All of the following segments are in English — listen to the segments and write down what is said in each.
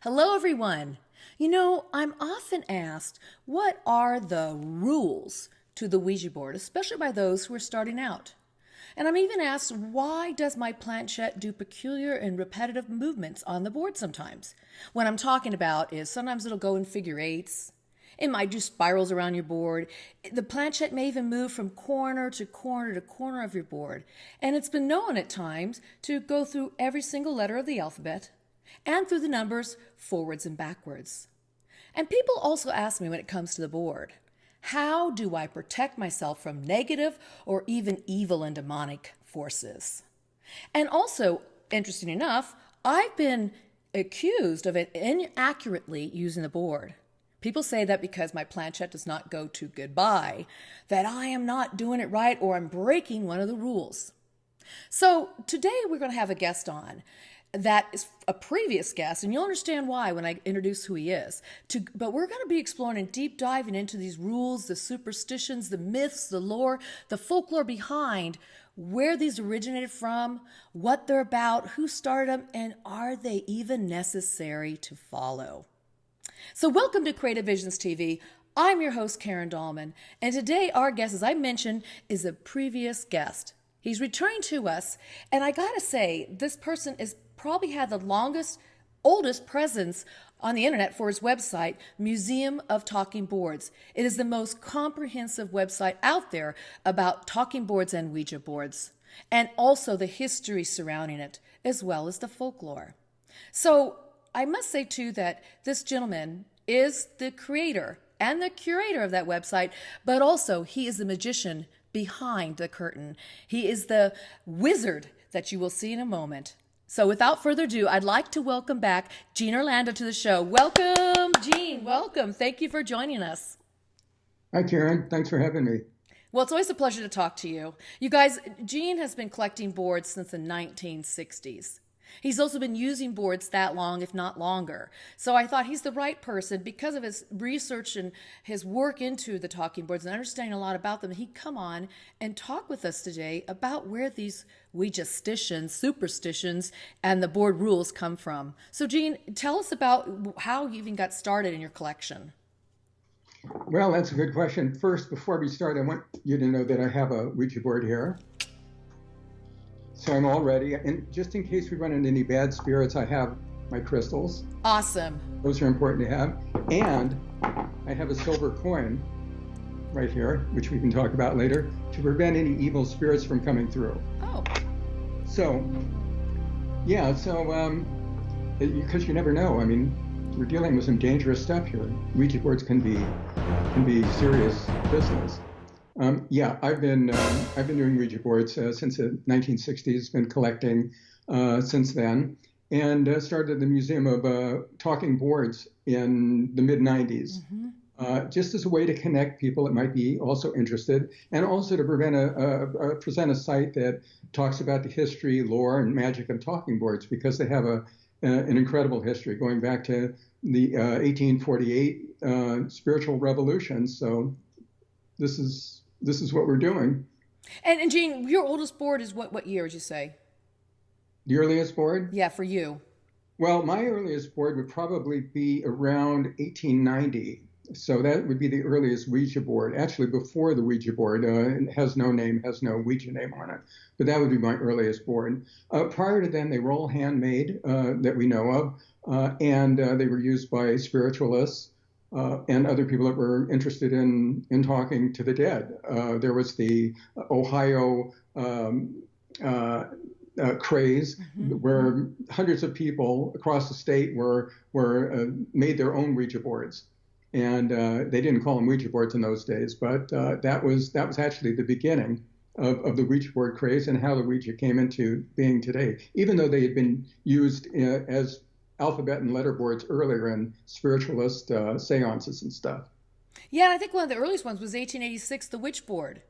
Hello, everyone. I'm often asked, what are the rules to the Ouija board, especially by those who are starting out? And I'm even asked, why does my planchette do peculiar and repetitive movements on the board sometimes? What I'm talking about is sometimes it'll go in figure eights. It might do spirals around your board. The planchette may even move from corner to corner to corner of your board. And it's been known at times to go through every single letter of the alphabet and through the numbers forwards and backwards. And people also ask me when it comes to the board, how do I protect myself from negative or even evil and demonic forces? And also, interesting enough, I've been accused of inaccurately using the board. People say that because my planchette does not go to goodbye, that I am not doing it right or I'm breaking one of the rules. So today we're going to have a guest on that is a previous guest, and you'll understand why when I introduce who he is. But we're going to be exploring and deep diving into these rules, the superstitions, the myths, the lore, the folklore behind where these originated from, what they're about, who started them, and are they even necessary to follow? So welcome to Creative Visions TV. I'm your host, Karen Dahlman, and today our guest, as I mentioned, is a previous guest. He's returning to us, and I gotta say, this person is probably had the oldest presence on the internet for his website, Museum of Talking Boards. It is the most comprehensive website out there about talking boards and Ouija boards, and also the history surrounding it, as well as the folklore. So I must say, too, that this gentleman is the creator and the curator of that website, but also he is the magician behind the curtain. He is the wizard that you will see in a moment. So without further ado, I'd like to welcome back Gene Orlando to the show. Welcome, Gene. Welcome. Thank you for joining us. Hi, Karen. Thanks for having me. Well, it's always a pleasure to talk to you. You guys, Gene has been collecting boards since the 1960s. He's also been using boards that long, if not longer. So I thought he's the right person because of his research and his work into the talking boards and understanding a lot about them. He'd come on and talk with us today about where these Ouijastitions, superstitions, and the board rules come from. So Gene, tell us about how you even got started in your collection. Well, that's a good question. First, before we start, I want you to know that I have a Ouija board here. So I'm all ready. And just in case we run into any bad spirits, I have my crystals. Awesome. Those are important to have. And I have a silver coin right here, which we can talk about later, to prevent any evil spirits from coming through. Oh. So, yeah, because you never know. I mean, we're dealing with some dangerous stuff here. Ouija boards can be serious business. I've been doing Ouija boards since the 1960s. Been collecting since then, and started the Museum of Talking Boards in the mid 90s, just as a way to connect people that might be also interested, and also to present a site that talks about the history, lore, and magic of talking boards, because they have an incredible history going back to the 1848 spiritual revolution. So this is what we're doing. And Gene, your oldest board is what year would you say? The earliest board? Yeah, for you. Well, my earliest board would probably be around 1890. So that would be the earliest Ouija board, actually before the Ouija board. It has no name, has no Ouija name on it. But that would be my earliest board. Prior to then, they were all handmade that we know of, and they were used by spiritualists. And other people that were interested in talking to the dead. There was the Ohio craze, where hundreds of people across the state were made their own Ouija boards, and they didn't call them Ouija boards in those days, but that was actually the beginning of the Ouija board craze and how the Ouija came into being today. Even though they had been used as alphabet and letter boards earlier in spiritualist seances and stuff. Yeah, and I think one of the earliest ones was 1886, the witch board.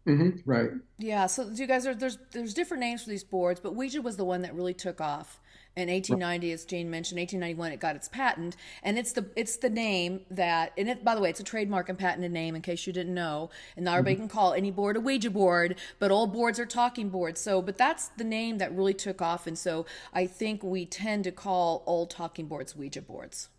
Right. Yeah, so you guys there's different names for these boards, but Ouija was the one that really took off In 1890, as Jane mentioned, 1891 it got its patent, and it's the name that, and it, by the way, it's a trademark and patented name in case you didn't know. And now everybody can call any board a Ouija board, but old boards are talking boards. So, but that's the name that really took off, and so I think we tend to call old talking boards Ouija boards.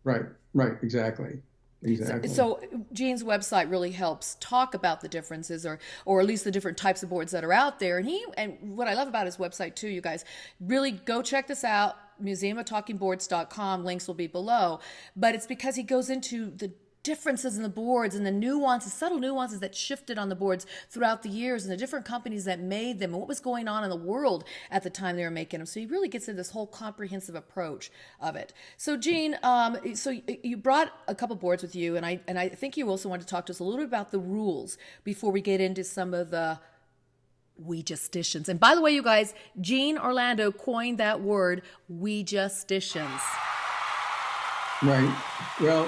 Right, right, exactly. Exactly. So Gene's website really helps talk about the differences, or at least the different types of boards that are out there. And what I love about his website too, you guys, really go check this out. museumoftalkingboards.com. Links will be below. But it's because he goes into the differences in the boards and the nuances, subtle nuances that shifted on the boards throughout the years, and the different companies that made them and what was going on in the world at the time they were making them. So he really gets into this whole comprehensive approach of it. So Gene, so you brought a couple boards with you, and I think you also want to talk to us a little bit about the rules before we get into some of the Ouijastitions. And by the way, you guys, Gene Orlando coined that word, Ouijastitions. Right. Well,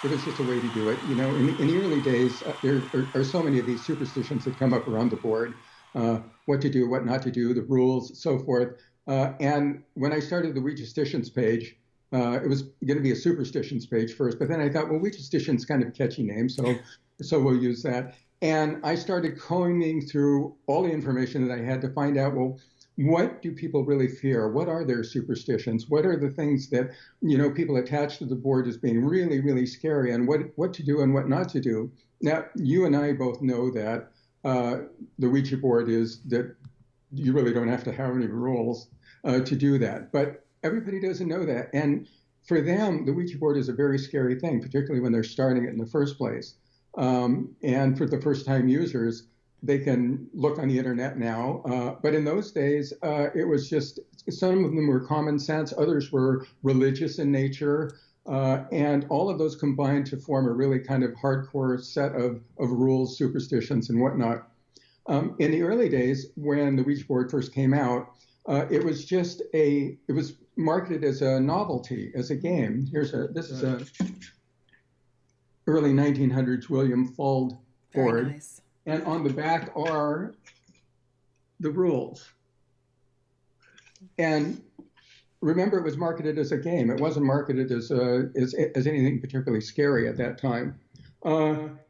it was just a way to do it. You know, in the early days, there are so many of these superstitions that come up around the board, what to do, what not to do, the rules, so forth. And when I started the Ouijastitions page, it was going to be a superstitions page first, but then I thought, well, Ouijastitions kind of a catchy name, so we'll use that. And I started combing through all the information that I had to find out, well, what do people really fear? What are their superstitions? What are the things that, you know, people attach to the board as being really, really scary, and what to do and what not to do? Now, you and I both know that the Ouija board is that you really don't have to have any rules to do that. But everybody doesn't know that. And for them, the Ouija board is a very scary thing, particularly when they're starting it in the first place. And for the first-time users, they can look on the internet now, but in those days, it was just, some of them were common sense, others were religious in nature, and all of those combined to form a really kind of hardcore set of rules, superstitions, and whatnot. In the early days, when the Ouija board first came out, it was marketed as a novelty, as a game. This is a early 1900s William Fuld board. Very nice. And on the back are the rules. And remember, it was marketed as a game. It wasn't marketed as anything particularly scary at that time.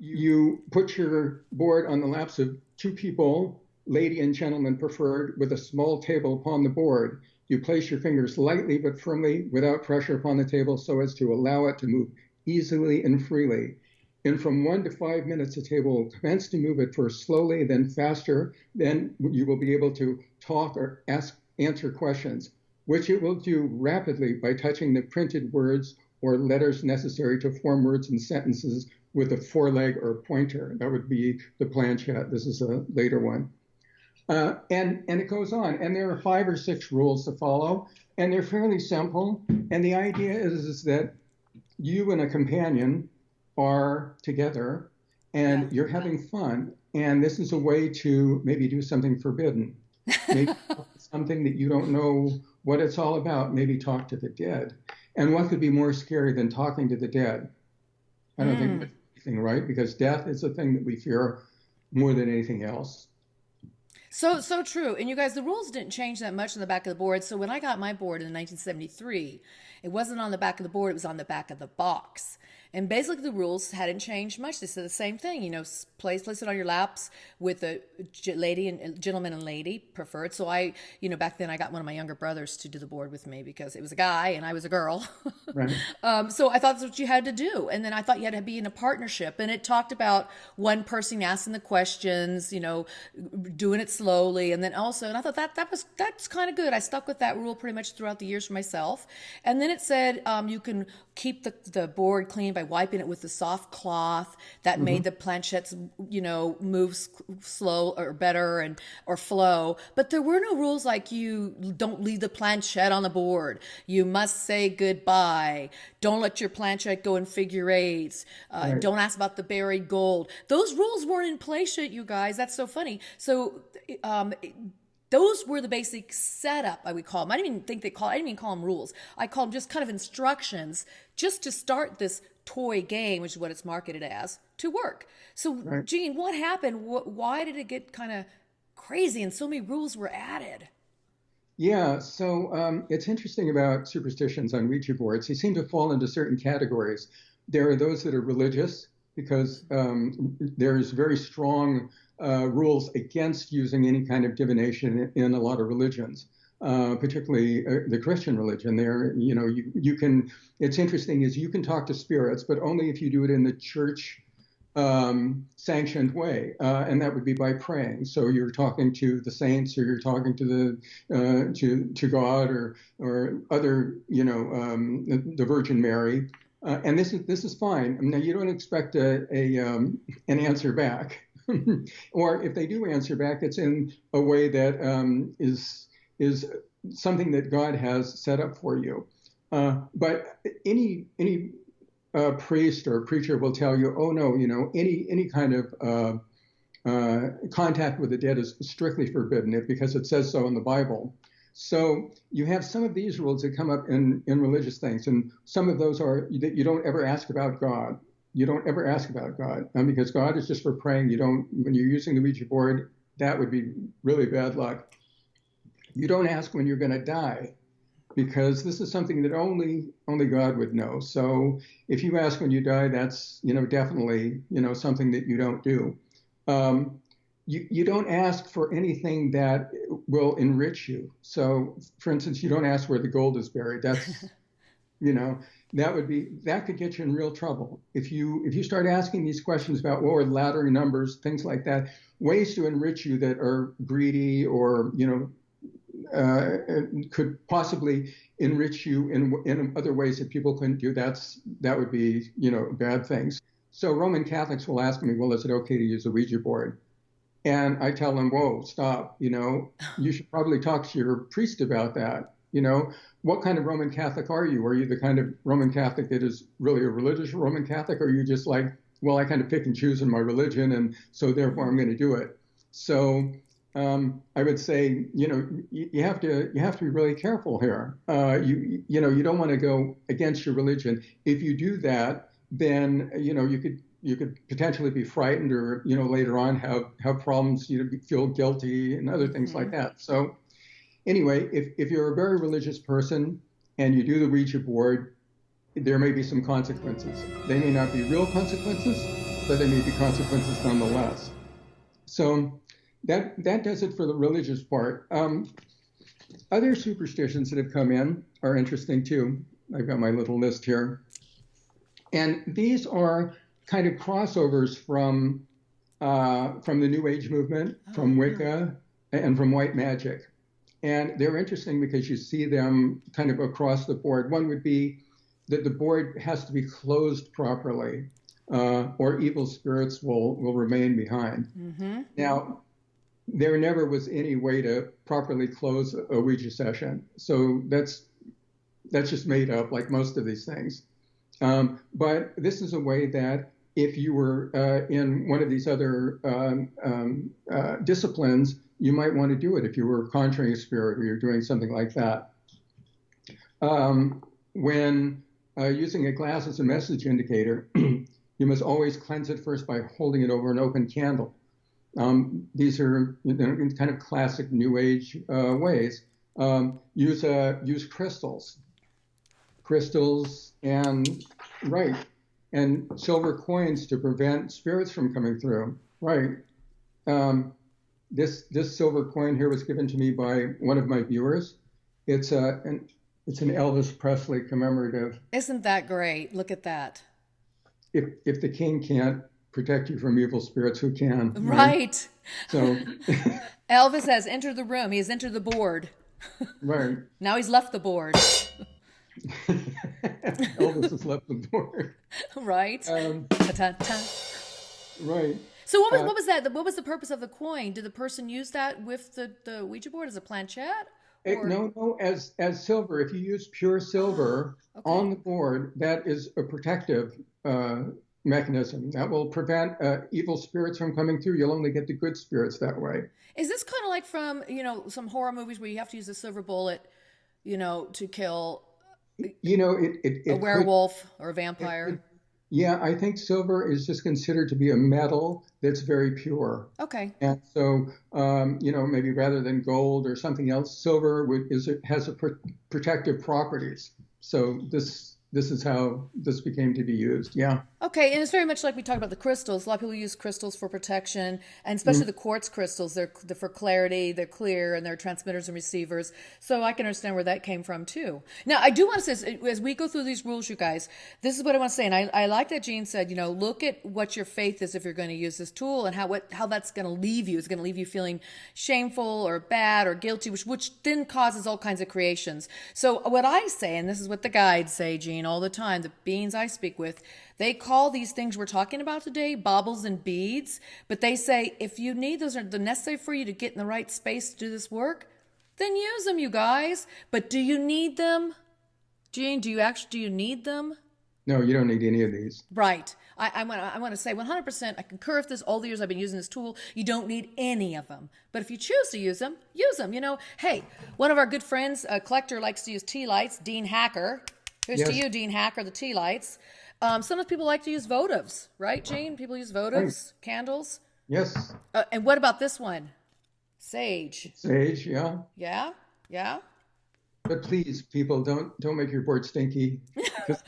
You put your board on the laps of two people, lady and gentleman preferred, with a small table upon the board. You place your fingers lightly but firmly without pressure upon the table so as to allow it to move easily and freely. And from 1 to 5 minutes, the table will commence to move at first slowly, then faster. Then you will be able to talk or answer questions, which it will do rapidly by touching the printed words or letters necessary to form words and sentences with a foreleg or pointer. That would be the planchette. This is a later one. And it goes on. And there are 5 or 6 rules to follow, and they're fairly simple. And the idea is that you and a companion are together and you're having fun, and this is a way to maybe do something forbidden, maybe something that you don't know what it's all about, maybe talk to the dead. And what could be more scary than talking to the dead? I don't think that's anything, right? Because death is the thing that we fear more than anything else. So true. And you guys, the rules didn't change that much on the back of the board. So when I got my board in 1973, it wasn't on the back of the board, it was on the back of the box. And basically the rules hadn't changed much. They said the same thing, you know, place it on your laps with a lady and gentleman and lady preferred. So I, you know, back then I got one of my younger brothers to do the board with me because it was a guy and I was a girl. Right. So I thought that's what you had to do. And then I thought you had to be in a partnership. And it talked about one person asking the questions, you know, doing it slowly. And then also, and I thought that's kind of good. I stuck with that rule pretty much throughout the years for myself. And then it said you can keep the board clean by wiping it with a soft cloth that made the planchettes, you know, move slow or better or flow. But there were no rules like you don't leave the planchette on the board. You must say goodbye. Don't let your planchette go in figure eights. Right. Don't ask about the buried gold. Those rules weren't in place yet, you guys. That's so funny. So those were the basic setup, I would call them. I didn't even call them rules. I call them just kind of instructions just to start this toy game, which is what it's marketed as, to work. So, right. Gene, what happened? Why did it get kind of crazy and so many rules were added? Yeah, so it's interesting about superstitions on Ouija boards. They seem to fall into certain categories. There are those that are religious because there's very strong rules against using any kind of divination in a lot of religions, particularly the Christian religion. There, you can. It's interesting is you can talk to spirits, but only if you do it in the church sanctioned way, and that would be by praying. So you're talking to the saints, or you're talking to to God, or other, the Virgin Mary, and this is fine. Now you don't expect an answer back, or if they do answer back, it's in a way that is something that God has set up for you. But any priest or preacher will tell you, oh no, any kind of contact with the dead is strictly forbidden because it says so in the Bible. So you have some of these rules that come up in religious things, and some of those are that you don't ever ask about God. You don't ever ask about God, because God is just for praying. You don't, when you're using the Ouija board, that would be really bad luck. You don't ask when you're going to die, because this is something that only God would know. So if you ask when you die, that's definitely something that you don't do. You don't ask for anything that will enrich you. So, for instance, you don't ask where the gold is buried. That's that could get you in real trouble if you start asking these questions about what are ladder numbers, things like that, ways to enrich you that are greedy or could possibly enrich you in other ways that people couldn't do. That would be bad things. So Roman Catholics will ask me, well, is it okay to use a Ouija board? And I tell them, whoa, stop. You should probably talk to your priest about that. What kind of Roman Catholic are you? Are you the kind of Roman Catholic that is really a religious Roman Catholic? Or are you just like, well, I kind of pick and choose in my religion, and so therefore I'm going to do it. So I would say, you have to be really careful here. You don't want to go against your religion. If you do that, then you could potentially be frightened, or later on have problems. Feel guilty and other things like that. So anyway, if you're a very religious person and you do the Ouija board, there may be some consequences. They may not be real consequences, but they may be consequences nonetheless. So that does it for the religious part. Other superstitions that have come in are interesting too. I've got my little list here. And these are kind of crossovers from the New Age movement, from Wicca, and from white magic. And they're interesting because you see them kind of across the board. One would be that the board has to be closed properly, or evil spirits will remain behind. Mm-hmm. Now, there never was any way to properly close a Ouija session. So that's just made up, like most of these things. But this is a way that if you were in one of these other disciplines, you might want to do it if you were conjuring a spirit or you're doing something like that. When using a glass as a message indicator, you must always cleanse it first by holding it over an open candle. These are kind of classic New Age ways. Use crystals, and silver coins to prevent spirits from coming through. Right. This silver coin here was given to me by one of my viewers. It's an Elvis Presley commemorative. Isn't that great? Look at that. If the king can't protect you from evil spirits, who can? Right. So Elvis has entered the room. He has entered the board. Right. Now he's left the board. Elvis has left the board. Right. Ta-ta-ta. Right. So what was that? What was the purpose of the coin? Did the person use that with the Ouija board as a planchette? No, as silver. If you use pure silver on the board, that is a protective mechanism that will prevent evil spirits from coming through. You'll only get the good spirits that way. Is this kind of like from some horror movies where you have to use a silver bullet, to kill a werewolf or a vampire? Yeah, I think silver is just considered to be a metal that's very pure. Okay. And so, maybe rather than gold or something else, silver has a protective properties. So this is how this became to be used. Yeah. Okay, and it's very much like we talked about the crystals. A lot of people use crystals for protection, and especially Mm. the quartz crystals. They're for clarity, they're clear, and they're transmitters and receivers. So I can understand where that came from too. Now, I do want to say, as we go through these rules, you guys, this is what I want to say, and I like that Jean said, look at what your faith is if you're going to use this tool, and how that's going to leave you. It's going to leave you feeling shameful or bad or guilty, which then causes all kinds of creations. So what I say, and this is what the guides say, Jean, all the time, the beings I speak with, they call these things we're talking about today baubles and beads, but they say if you need those are the necessary for you to get in the right space to do this work, then use them, you guys. But do you need them? Jean, do you need them? No, you don't need any of these. Right. I want to say 100%. I concur with this. All the years I've been using this tool, you don't need any of them. But if you choose to use them, use them. Hey, one of our good friends, a collector, likes to use tea lights. Dean Hacker. Here's to Yes. you, Dean Hacker, the tea lights. Sometimes people like to use votives, right, Jean? People use Right. votives, candles. Yes. And what about this one? Sage. Sage. Yeah. Yeah? Yeah? But please, people, don't make your board stinky. Just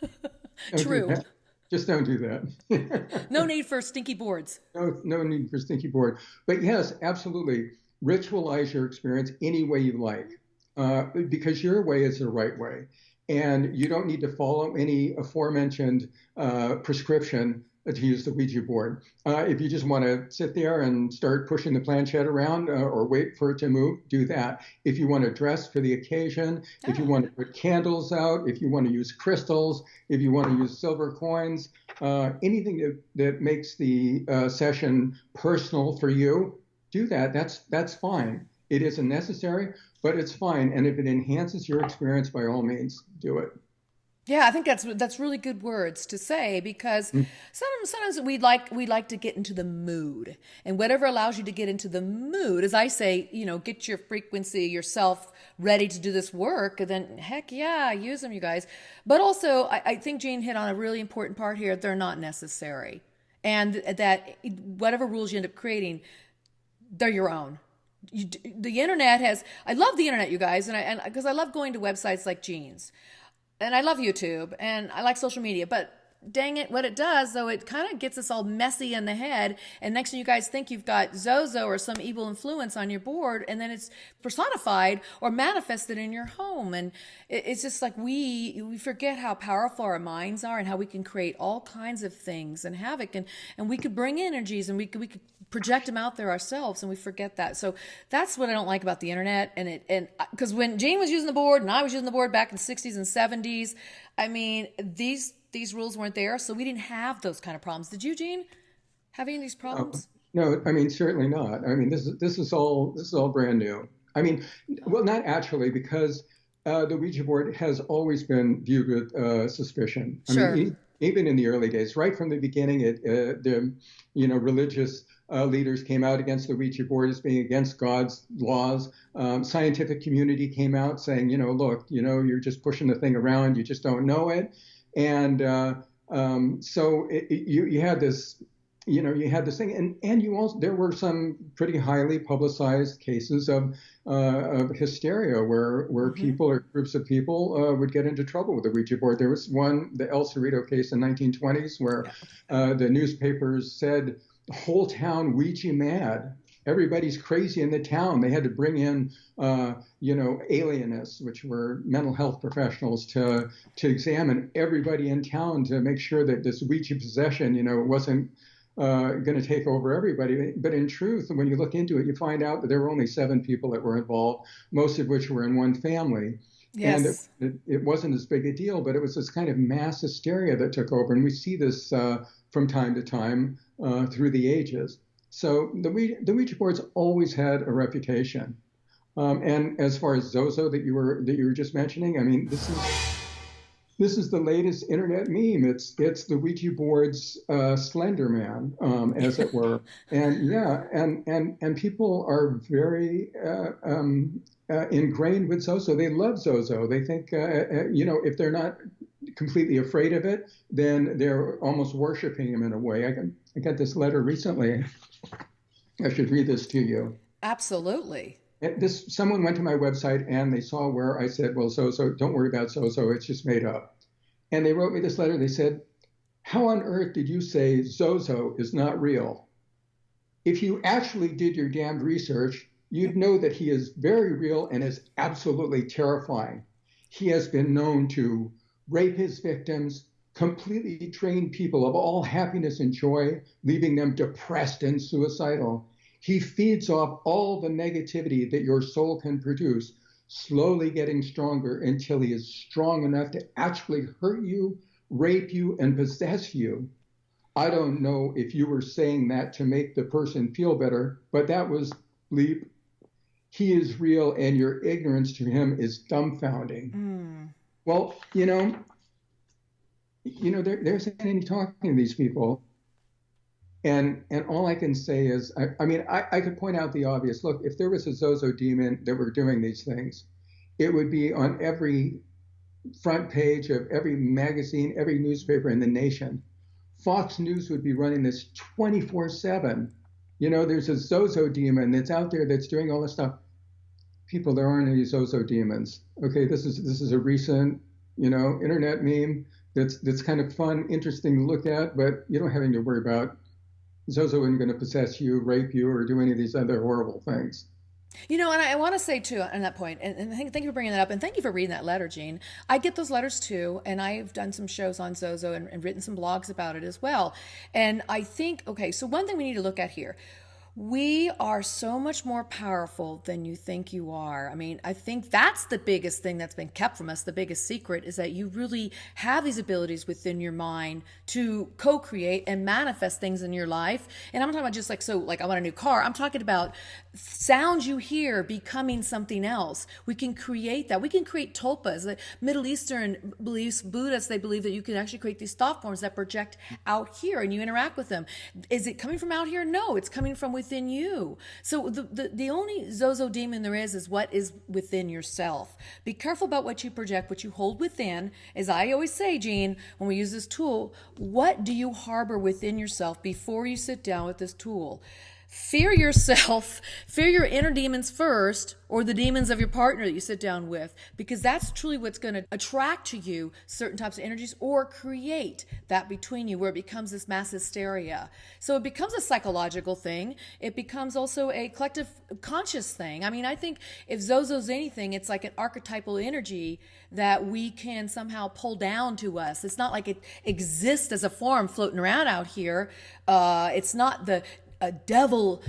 don't do True. that. Just don't do that. No need for stinky boards. No need for stinky board. But yes, absolutely. Ritualize your experience any way you like, because your way is the right way. And you don't need to follow any aforementioned prescription to use the Ouija board. If you just want to sit there and start pushing the planchette around or wait for it to move, do that. If you want to dress for the occasion, if you want to put candles out, if you want to use crystals, if you want to use silver coins, anything that makes the session personal for you, do that. That's fine. It isn't necessary, but it's fine. And if it enhances your experience, by all means, do it. Yeah, I think that's really good words to say because sometimes we like to get into the mood, and whatever allows you to get into the mood, as I say, get your frequency yourself ready to do this work. Then heck yeah, use them, you guys. But also, I think Jane hit on a really important part here. They're not necessary, and that whatever rules you end up creating, they're your own. The internet has. I love the internet, you guys, and because I love going to websites like Jean's. And I love YouTube and I like social media, but dang it, what it does, though, it kind of gets us all messy in the head. And next thing you guys think you've got Zozo or some evil influence on your board, and then it's personified or manifested in your home. And it's just like we forget how powerful our minds are and how we can create all kinds of things and havoc. And we could bring energies and we could project them out there ourselves, and we forget that. So that's what I don't like about the internet. And because when Jane was using the board and I was using the board back in the 60s and 70s, I mean, these rules weren't there, so we didn't have those kind of problems. Did you, Gene, have any of these problems? No, I mean certainly not. I mean this is all brand new. I mean, well, not actually, because the Ouija board has always been viewed with suspicion. I Sure. mean, even in the early days, right from the beginning, the religious leaders came out against the Ouija board as being against God's laws. Scientific community came out saying, look, you're just pushing the thing around, you just don't know it. And so you had this, you had this thing, and you also there were some pretty highly publicized cases of hysteria where people or groups of people would get into trouble with the Ouija board. There was one, the El Cerrito case in 1920s, where the newspapers said the whole town Ouija mad. Everybody's crazy in the town. They had to bring in, alienists, which were mental health professionals, to examine everybody in town to make sure that this Ouija possession, wasn't going to take over everybody. But in truth, when you look into it, you find out that there were only 7 people that were involved, most of which were in one family. Yes. And it wasn't as big a deal, but it was this kind of mass hysteria that took over. And we see this from time to time through the ages. So the Ouija board's always had a reputation. And as far as Zozo that you were just mentioning, I mean, this is the latest internet meme. It's the Ouija board's Slender Man, as it were. And yeah, and people are very ingrained with Zozo. They love Zozo. They think if they're not completely afraid of it, then they're almost worshiping him in a way. I got this letter recently. I should read this to you. Absolutely. Someone went to my website and they saw where I said, well, so don't worry about so, it's just made up. And they wrote me this letter. They said, how on earth did you say Zozo is not real? If you actually did your damned research, you'd know that he is very real and is absolutely terrifying. He has been known to rape his victims, completely drain people of all happiness and joy, leaving them depressed and suicidal. He feeds off all the negativity that your soul can produce, slowly getting stronger until he is strong enough to actually hurt you, rape you, and possess you. I don't know if you were saying that to make the person feel better, but that was bleep. He is real, and your ignorance to him is dumbfounding. Well, there's any talking to these people, and all I can say is, I could point out the obvious. Look, if there was a Zozo demon that were doing these things, it would be on every front page of every magazine, every newspaper in the nation. Fox News would be running this 24/7. There's a Zozo demon that's out there that's doing all this stuff. People, there aren't any Zozo demons. Okay, this is a recent, internet meme that's kind of fun, interesting to look at, but you don't have anything to worry about. Zozo isn't going to possess you, rape you, or do any of these other horrible things. And I want to say too on that point, and thank you for bringing that up, and thank you for reading that letter, Jean. I get those letters too, and I've done some shows on Zozo and written some blogs about it as well. And I think, okay, so one thing we need to look at here. We are so much more powerful than you think you are. I think that's the biggest thing that's been kept from us. The biggest secret is that you really have these abilities within your mind to co-create and manifest things in your life. And I'm not talking about just I want a new car. I'm talking about sounds you hear becoming something else. We can create that. We can create tulpas. The Middle Eastern beliefs, Buddhists, they believe that you can actually create these thought forms that project out here and you interact with them. Is it coming from out here? No, it's coming from within you. So the only Zozo demon there is what is within yourself. Be careful about what you project, what you hold within. As I always say, Jean, when we use this tool, what do you harbor within yourself before you sit down with this tool? Fear yourself, fear your inner demons first, or the demons of your partner that you sit down with, because that's truly what's going to attract to you certain types of energies or create that between you where it becomes this mass hysteria. So it becomes a psychological thing. It becomes also a collective conscious thing. I think if Zozo's anything, it's like an archetypal energy that we can somehow pull down to us. It's not like it exists as a form floating around out here. It's not a devil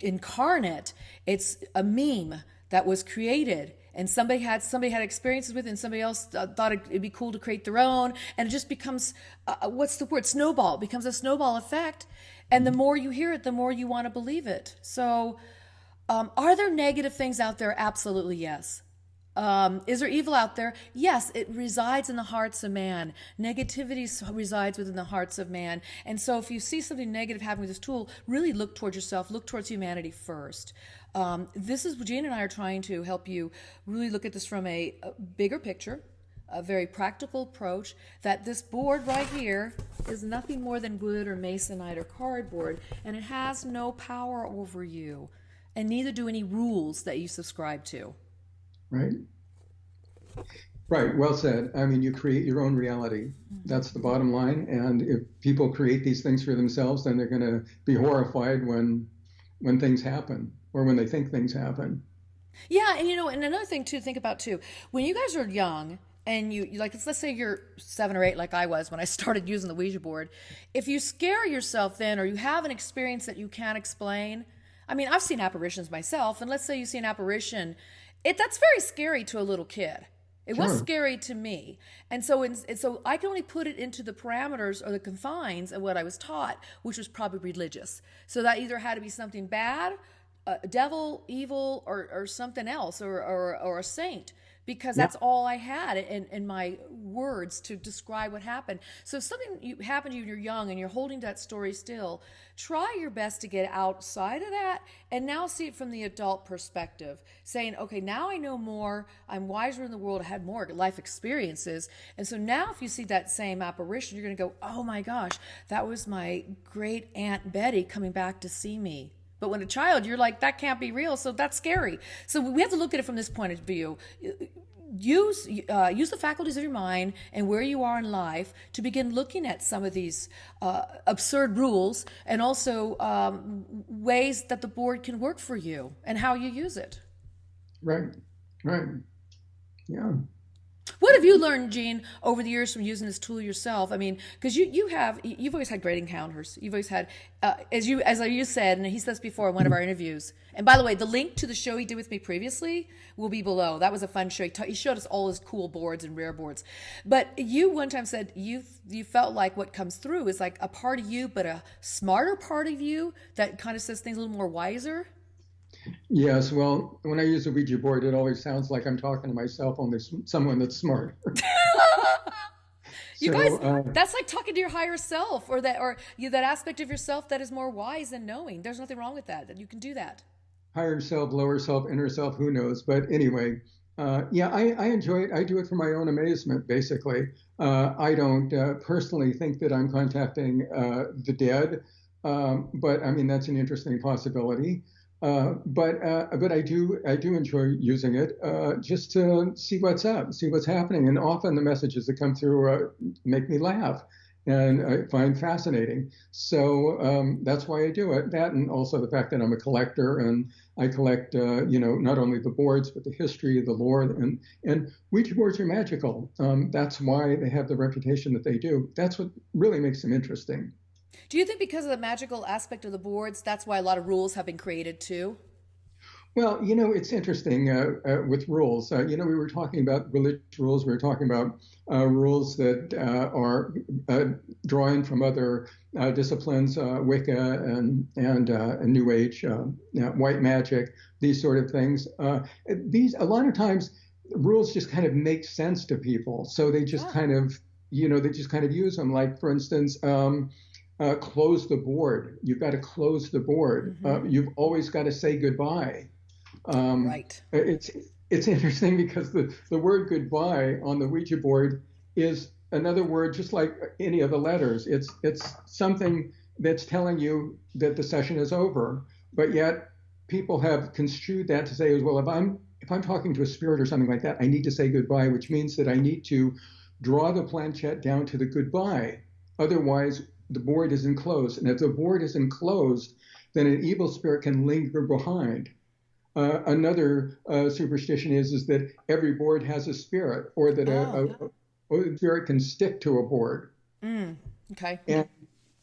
incarnate. It's a meme that was created, and somebody had experiences with it, and somebody else thought it'd be cool to create their own, and it just becomes snowball. It becomes a snowball effect, and the more you hear it, the more you want to believe it. So are there negative things out there? Absolutely yes. Is there evil out there? Yes, it resides in the hearts of man. Negativity resides within the hearts of man. And so if you see something negative happening with this tool, really look towards yourself, look towards humanity first. This is, Jean and I are trying to help you really look at this from a bigger picture, a very practical approach, that this board right here is nothing more than wood or masonite or cardboard, and it has no power over you, and neither do any rules that you subscribe to. Right. Well said. You create your own reality. That's the bottom line. And if people create these things for themselves, then they're going to be horrified when things happen or when they think things happen. Yeah. And another thing to think about too, when you guys are young and you let's say you're 7 or 8, like I was when I started using the Ouija board, if you scare yourself then, or you have an experience that you can't explain, I've seen apparitions myself, and let's say you see an apparition, that's very scary to a little kid. It was scary to me. And so I can only put it into the parameters or the confines of what I was taught, which was probably religious. So that either had to be something bad, a devil, evil, or something else, or a saint. because Yeah. that's all I had in my words to describe what happened. So if something happened to you when you're young and you're holding that story still, try your best to get outside of that and now see it from the adult perspective, saying, okay, now I know more, I'm wiser in the world, I had more life experiences. And so now if you see that same apparition, you're going to go, oh my gosh, that was my great Aunt Betty coming back to see me. But when a child, you're like, that can't be real, so that's scary. So we have to look at it from this point of view. Use the faculties of your mind and where you are in life to begin looking at some of these absurd rules, and also ways that the board can work for you and how you use it. Right. Right. Yeah. What have you learned, Jean, over the years from using this tool yourself? I mean, because you've always had great encounters. You've always had, as you said, and he said this before in one of our interviews. And by the way, the link to the show he did with me previously will be below. That was a fun show. He showed us all his cool boards and rare boards. But you one time said you felt like what comes through is like a part of you, but a smarter part of you that kind of says things a little more wiser. Yes, well, when I use a Ouija board, it always sounds like I'm talking to myself, only someone that's smart. You guys, that's like talking to your higher self, or that aspect of yourself that is more wise and knowing. There's nothing wrong with that. That you can do that. Higher self, lower self, inner self, who knows? But anyway, yeah, I enjoy it. I do it for my own amazement, basically. I don't personally think that I'm contacting the dead, but I mean that's an interesting possibility. But I do enjoy using it just to see what's up, see what's happening, and often the messages that come through make me laugh, and I find fascinating. So that's why I do it. That, and also the fact that I'm a collector, and I collect not only the boards but the history, the lore, and Ouija boards are magical. That's why they have the reputation that they do. That's what really makes them interesting. Do you think because of the magical aspect of the boards, that's why a lot of rules have been created too? Well, it's interesting with rules. We were talking about religious rules. We were talking about rules that are drawing from other disciplines, Wicca and New Age, white magic, these sort of things. These a lot of times rules just kind of make sense to people, so they just kind of use them. Like for instance. Close the board. You've got to close the board. Mm-hmm. You've always got to say goodbye. Right. It's interesting because the word goodbye on the Ouija board is another word just like any of the letters. It's something that's telling you that the session is over, but yet people have construed that to say as well, if I'm talking to a spirit or something like that, I need to say goodbye, which means that I need to draw the planchette down to the goodbye. Otherwise, the board is enclosed. And if the board is enclosed, then an evil spirit can linger behind. Another superstition is that every board has a spirit, or that a spirit can stick to a board. Okay.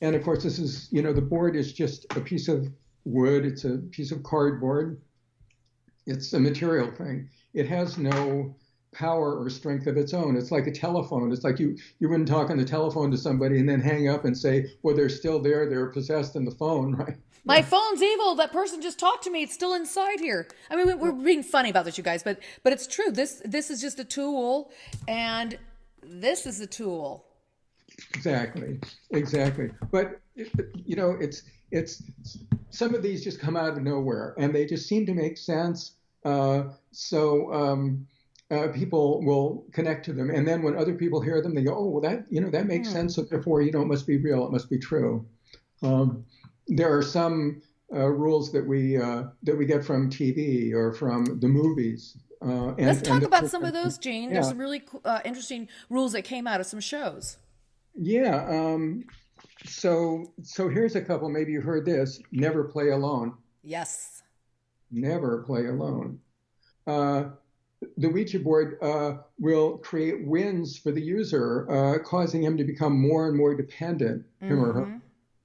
And of course, this is, the board is just a piece of wood. It's a piece of cardboard. It's a material thing. It has no power or strength of its own. It's like a telephone. It's like you wouldn't talk on the telephone to somebody and then hang up and say, well, they're still there. They're possessed in the phone, right? My phone's evil. That person just talked to me. It's still inside here. I mean, we're being funny about this, you guys, but it's true. This is just a tool, and this is a tool. Exactly. But it's some of these just come out of nowhere, and they just seem to make sense. People will connect to them, and then when other people hear them, they go, "Oh, well, that makes sense." So therefore, it must be real. It must be true. There are some rules that we get from TV or from the movies. Let's talk about some of those, Jean. There's some really interesting rules that came out of some shows. Yeah. So here's a couple. Maybe you heard this. Never play alone. Yes. Never play alone. The Ouija board will create winds for the user, causing him to become more and more dependent, him or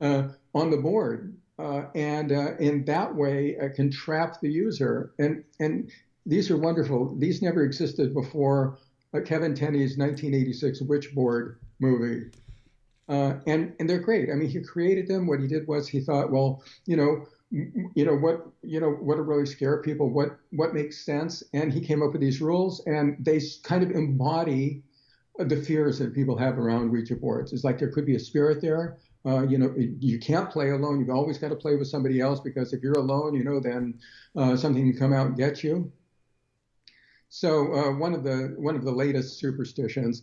her, on the board. And in that way, can trap the user. And these are wonderful. These never existed before Kevin Tenney's 1986 Witch Board movie. And they're great. I mean, he created them. What he did was he thought, well, what would really scare people, what makes sense. And he came up with these rules, and they kind of embody the fears that people have around Ouija boards. It's like there could be a spirit there. You can't play alone. You've always got to play with somebody else, because if you're alone, then something can come out and get you. So one of the latest superstitions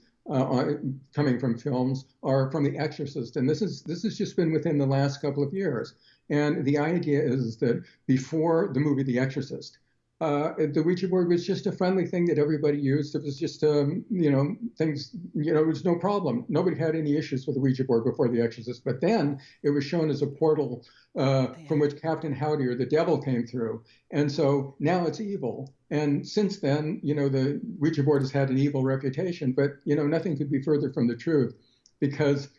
coming from films are from The Exorcist, and this has just been within the last couple of years. And the idea is that before the movie The Exorcist, the Ouija board was just a friendly thing that everybody used. It was just, things, it was no problem. Nobody had any issues with the Ouija board before The Exorcist. But then it was shown as a portal from which Captain Howdy, or the devil, came through. And so now it's evil. And since then, the Ouija board has had an evil reputation. But, nothing could be further from the truth, because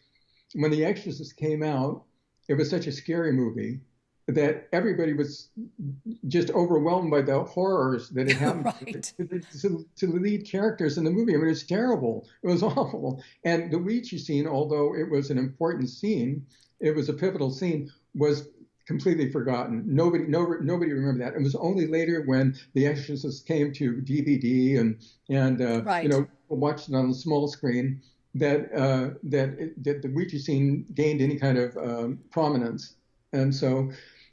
when The Exorcist came out, it was such a scary movie that everybody was just overwhelmed by the horrors that had happened Right. to the lead characters in the movie. I mean, it was terrible. It was awful. And the Ouija scene, although it was an important scene, it was a pivotal scene, was completely forgotten. Nobody remembered that. It was only later, when The Exorcist came to DVD and Right. watched it on the small screen, that the Ouija scene gained any kind of prominence. And so,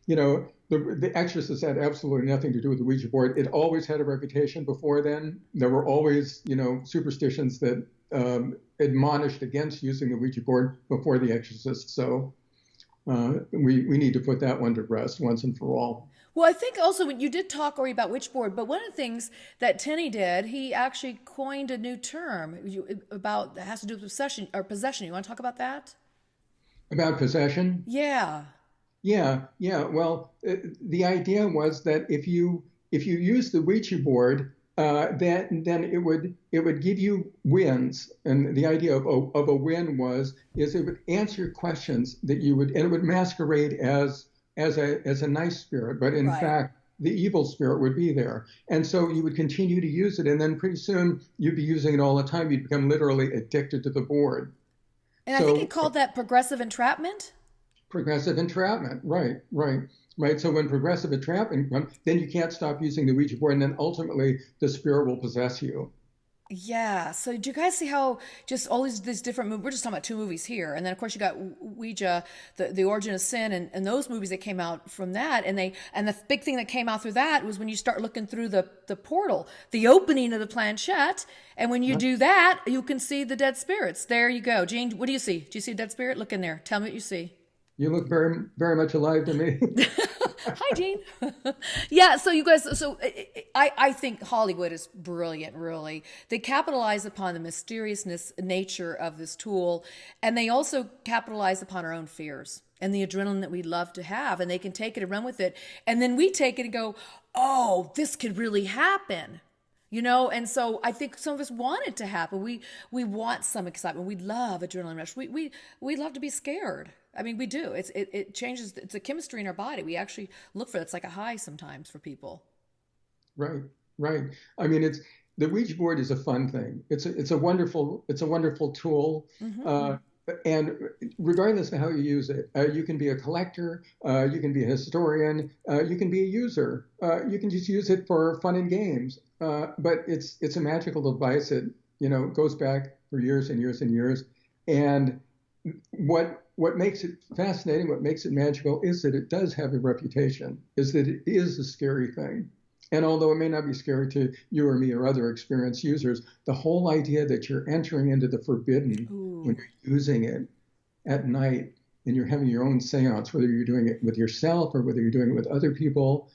the Exorcist had absolutely nothing to do with the Ouija board. It always had a reputation before then. There were always, superstitions that admonished against using the Ouija board before The Exorcist. So we need to put that one to rest once and for all. Well, I think also when you did talk, Ori, about Witch Board, but one of the things that Tenney did, he actually coined a new term about that has to do with possession. You want to talk about that? About possession? Yeah. Yeah. Well, the idea was that if you use the Ouija board, then it would give you wins. And the idea of a win is it would answer questions and it would masquerade as a nice spirit, but in Right. fact the evil spirit would be there. And so you would continue to use it, and then pretty soon you'd be using it all the time. You'd become literally addicted to the board. And I So think he called that progressive entrapment. progressive entrapment, right. So when progressive entrapment comes, then you can't stop using the Ouija board, and then ultimately the spirit will possess you. Yeah. So do you guys see how just all these different movies, we're just talking about two movies here. And then of course you got Ouija, the Origin of Sin, and those movies that came out from that. And the big thing that came out through that was when you start looking through the portal, the opening of the planchette. And when you do that, you can see the dead spirits. There you go. Gene, what do you see? Do you see a dead spirit? Look in there. Tell me what you see. You look very, very much alive to me. Hi, Gene. Yeah, so you guys, I think Hollywood is brilliant, really. They capitalize upon the mysteriousness nature of this tool, and they also capitalize upon our own fears and the adrenaline that we love to have, and they can take it and run with it. And then we take it and go, oh, this could really happen. And so I think some of us want it to happen. We want some excitement. We love adrenaline rush. We love to be scared. I mean, we do. It changes. It's a chemistry in our body. We actually look for it. It's like a high sometimes for people. Right. I mean, the Ouija board is a fun thing. It's a wonderful tool. Mm-hmm. And regardless of how you use it, you can be a collector, you can be a historian, you can be a user. You can just use it for fun and games. But it's a magical device that goes back for years and years and years. And what makes it fascinating, what makes it magical, is that it does have a reputation, is that it is a scary thing. And although it may not be scary to you or me or other experienced users, the whole idea that you're entering into the forbidden when you're using it at night and you're having your own seance, whether you're doing it with yourself or whether you're doing it with other people,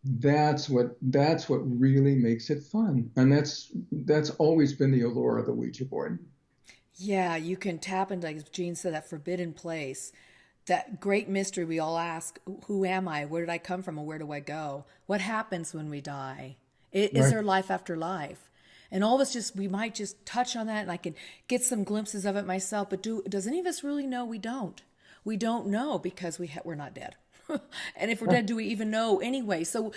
that's what really makes it fun. And that's always been the allure of the Ouija board. Yeah, you can tap into, like Gene said, that forbidden place, that great mystery we all ask, who am I? Where did I come from? Or where do I go? What happens when we die? Is there life after life? And all of us we might just touch on that, and I can get some glimpses of it myself. But does any of us really know? We don't. We don't know because we're not dead. And if we're dead, do we even know anyway? So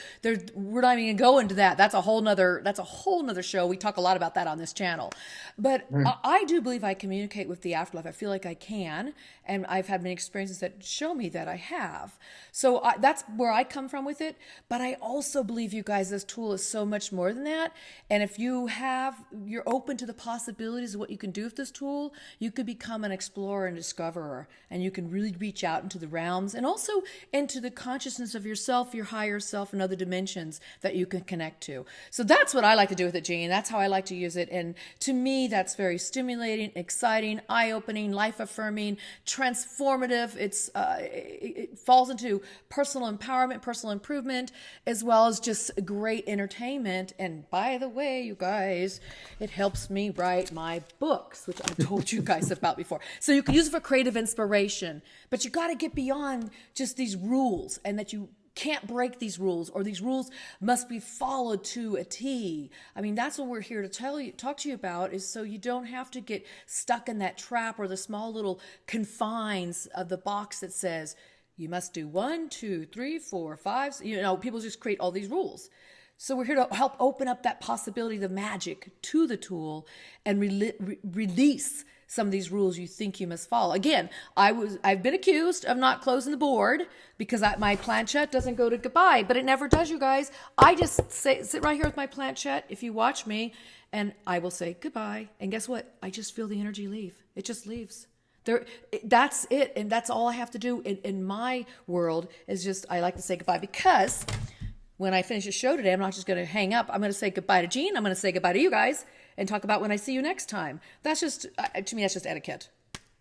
we're not even gonna go into that. That's a whole nother show. We talk a lot about that on this channel. But I do believe I communicate with the afterlife. I feel like I can, and I've had many experiences that show me that I have. So that's where I come from with it. But I also believe, you guys, this tool is so much more than that. And if you're open to the possibilities of what you can do with this tool, you could become an explorer and discoverer, and you can really reach out into the realms and also into the consciousness of yourself, your higher self, and other dimensions that you can connect to. So that's what I like to do with it, Jean. That's how I like to use it. And to me, that's very stimulating, exciting, eye-opening, life-affirming, transformative. It falls into personal empowerment, personal improvement, as well as just great entertainment. And by the way, you guys, it helps me write my books, which I've told you guys about before. So you can use it for creative inspiration, but you got to get beyond just these rules, and that you can't break these rules, or these rules must be followed to a T. I mean, that's what we're here to talk to you about, is so you don't have to get stuck in that trap or the small little confines of the box that says you must do 1, 2, 3, 4, 5. People just create all these rules. So we're here to help open up that possibility, the magic to the tool, and release some of these rules you think you must follow. Again, I've been accused of not closing the board because my planchette doesn't go to goodbye, but it never does, you guys. I just sit right here with my planchette, if you watch me, and I will say goodbye. And guess what? I just feel the energy leave. It just leaves. That's it, and that's all I have to do in my world, is just, I like to say goodbye, because when I finish the show today, I'm not just going to hang up. I'm going to say goodbye to Jean. I'm going to say goodbye to you guys and talk about when I see you next time. That's just, to me, that's just etiquette.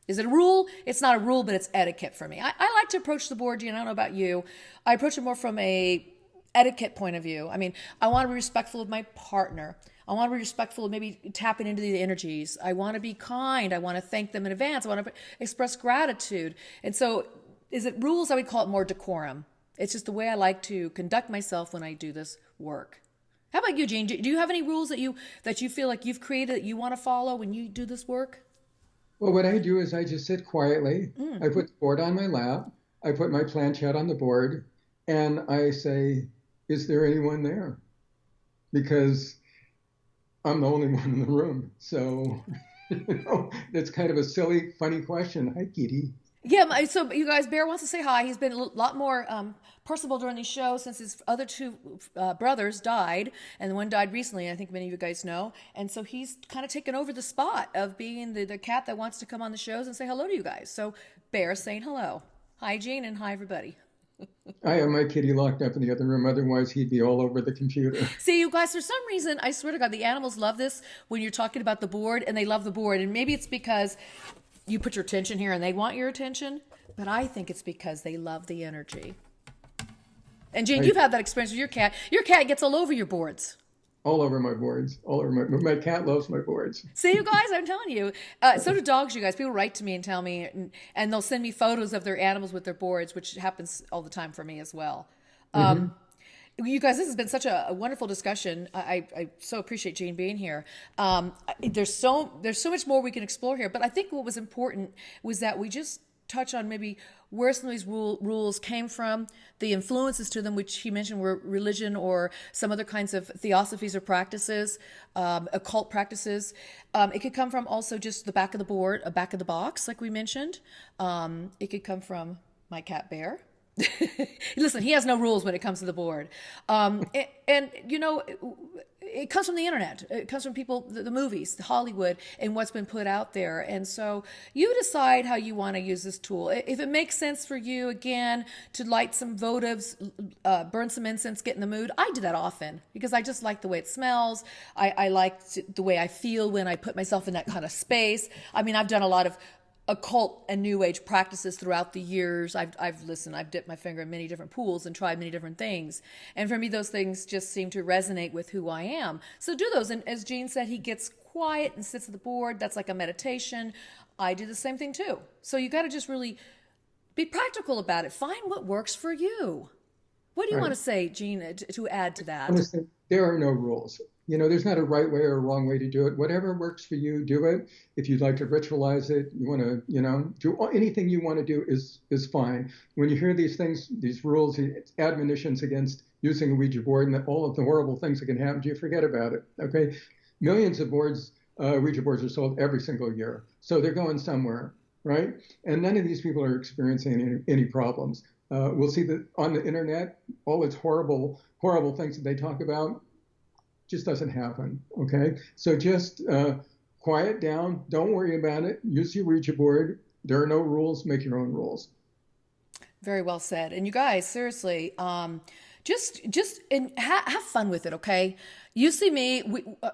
Is it a rule? It's not a rule, but it's etiquette for me. I like to approach the board, Jean. I don't know about you. I approach it more from a etiquette point of view. I mean, I want to be respectful of my partner. I want to be respectful of maybe tapping into the energies. I want to be kind. I want to thank them in advance. I want to express gratitude. And so, is it rules? I would call it more decorum. It's just the way I like to conduct myself when I do this work. How about you, Jean? Do you have any rules that you feel like you've created that you want to follow when you do this work? Well, what I do is I just sit quietly. I put the board on my lap. I put my planchette on the board, and I say, is there anyone there? Because I'm the only one in the room. So, that's kind of a silly, funny question. Hi, Kitty. Yeah, so you guys, Bear wants to say hi. He's been a lot more personable during these shows since his other two brothers died, and one died recently, I think many of you guys know. And so he's kind of taken over the spot of being the cat that wants to come on the shows and say hello to you guys. So Bear's saying hello. Hi, Jean, and hi, everybody. I have my kitty locked up in the other room. Otherwise, he'd be all over the computer. See, you guys, for some reason, I swear to God, the animals love this when you're talking about the board, and they love the board. And maybe it's because you put your attention here and they want your attention, but I think it's because they love the energy. And Jean, you've had that experience with your cat. Your cat gets all over your boards. All over my boards. All over my cat loves my boards. See, you guys, I'm telling you. So do dogs, you guys. People write to me and tell me, and they'll send me photos of their animals with their boards, which happens all the time for me as well. You guys, this has been such a wonderful discussion. I so appreciate Jean being here. There's so much more we can explore here, but I think what was important was that we just touch on maybe where some of these rules came from, the influences to them, which he mentioned were religion or some other kinds of theosophies or practices, occult practices. It could come from also just the back of the board, a back of the box, like we mentioned. It could come from my cat Bear. Listen, he has no rules when it comes to the board. And you know, it comes from the internet. It comes from people, the movies, Hollywood, and what's been put out there. And so you decide how you want to use this tool. If it makes sense for you, again, to light some votives, burn some incense, get in the mood. I do that often because I just like the way it smells. I like the way I feel when I put myself in that kind of space. I mean, I've done a lot of occult and new age practices throughout the years. I've dipped my finger in many different pools and tried many different things. And for me, those things just seem to resonate with who I am. So do those. And as Jean said, he gets quiet and sits at the board. That's like a meditation. I do the same thing too. So you got to just really be practical about it. Find what works for you. What do you want to say, Jean, to add to that? Honestly, there are no rules. There's not a right way or a wrong way to do it. Whatever works for you, do it. If you'd like to ritualize it, you want to, do anything you want to do is fine. When you hear these things, these rules, these admonitions against using a Ouija board and all of the horrible things that can happen to you, forget about it. Okay, millions of Ouija boards are sold every single year, so they're going somewhere, right? And none of these people are experiencing any problems. We'll see that on the internet, all its horrible things that they talk about just doesn't happen. Okay, so just quiet down. Don't worry about it. Use your Ouija board. There are no rules. Make your own rules. Very well said. And you guys, seriously, just have fun with it, okay? You see me,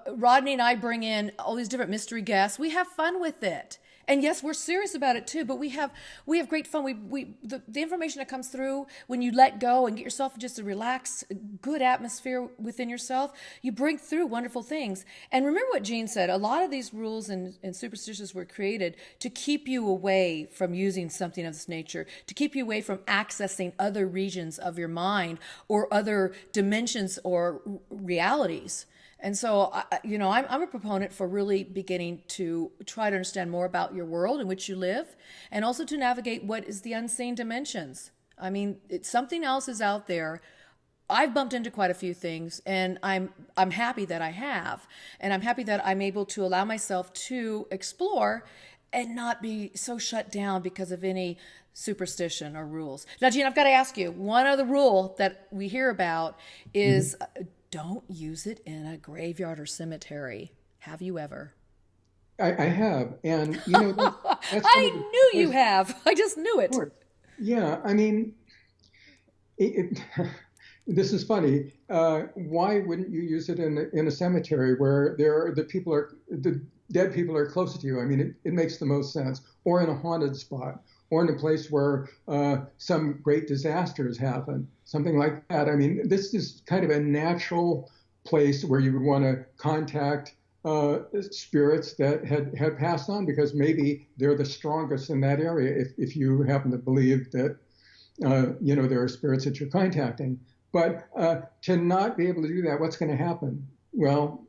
Rodney and I bring in all these different mystery guests. We have fun with it. And yes, we're serious about it too, but we have great fun. The information that comes through when you let go and get yourself just a relaxed, good atmosphere within yourself, you bring through wonderful things. And remember what Jean said, a lot of these rules and superstitions were created to keep you away from using something of this nature, to keep you away from accessing other regions of your mind or other dimensions or realities. And so, I'm a proponent for really beginning to try to understand more about your world in which you live, and also to navigate what is the unseen dimensions. I mean, something else is out there. I've bumped into quite a few things, and I'm happy that I have, and I'm happy that I'm able to allow myself to explore and not be so shut down because of any superstition or rules. Now, Jean, I've got to ask you, one other rule that we hear about is don't use it in a graveyard or cemetery. Have you ever? I have, and that's I knew you have. I just knew it. Yeah, I mean, this is funny. Why wouldn't you use it in a cemetery where the dead people are close to you? I mean, it makes the most sense. Or in a haunted spot, or in a place where some great disaster has happened, something like that. I mean, this is kind of a natural place where you would want to contact spirits that had passed on, because maybe they're the strongest in that area if you happen to believe that, there are spirits that you're contacting. But to not be able to do that, what's going to happen? Well,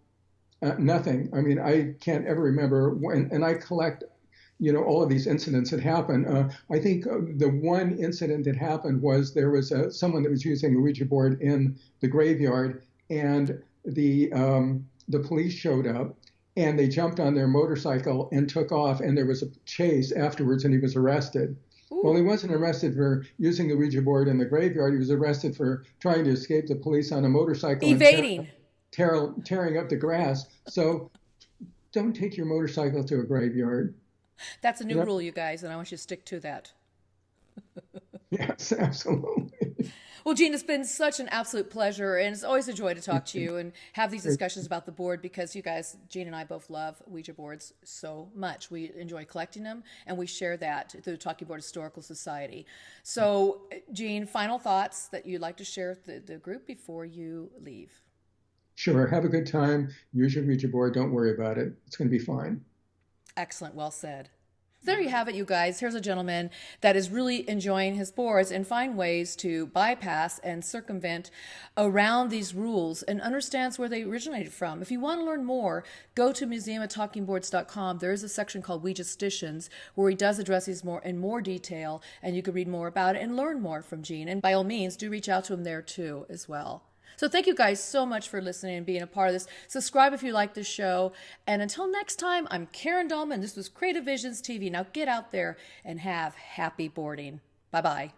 nothing. I mean, I can't ever remember when, and I collect all of these incidents that happen. I think the one incident that happened was there was someone that was using a Ouija board in the graveyard, and the police showed up, and they jumped on their motorcycle and took off, and there was a chase afterwards, and he was arrested. Ooh. Well, he wasn't arrested for using the Ouija board in the graveyard. He was arrested for trying to escape the police on a motorcycle. Evading. And tearing up the grass. So don't take your motorcycle to a graveyard. That's a new rule, you guys, and I want you to stick to that. Yes, absolutely. Well, Jean, it's been such an absolute pleasure, and it's always a joy to talk to you and have these discussions about the board, because you guys, Jean and I, both love Ouija boards so much. We enjoy collecting them, and we share that through the Talking Board Historical Society. So, Jean, final thoughts that you'd like to share with the group before you leave? Sure. Have a good time. Use your Ouija board. Don't worry about it. It's going to be fine. Excellent. Well said. There you have it, you guys. Here's a gentleman that is really enjoying his boards and find ways to bypass and circumvent around these rules and understands where they originated from. If you want to learn more, go to museum@talkingboards.com. There is a section called Ouijastitions where he does address these in more detail, and you can read more about it and learn more from Jean. And by all means, do reach out to him there too as well. So thank you guys so much for listening and being a part of this. Subscribe if you like this show. And until next time, I'm Karen Dahlman. This was Creative Visions TV. Now get out there and have happy boarding. Bye-bye.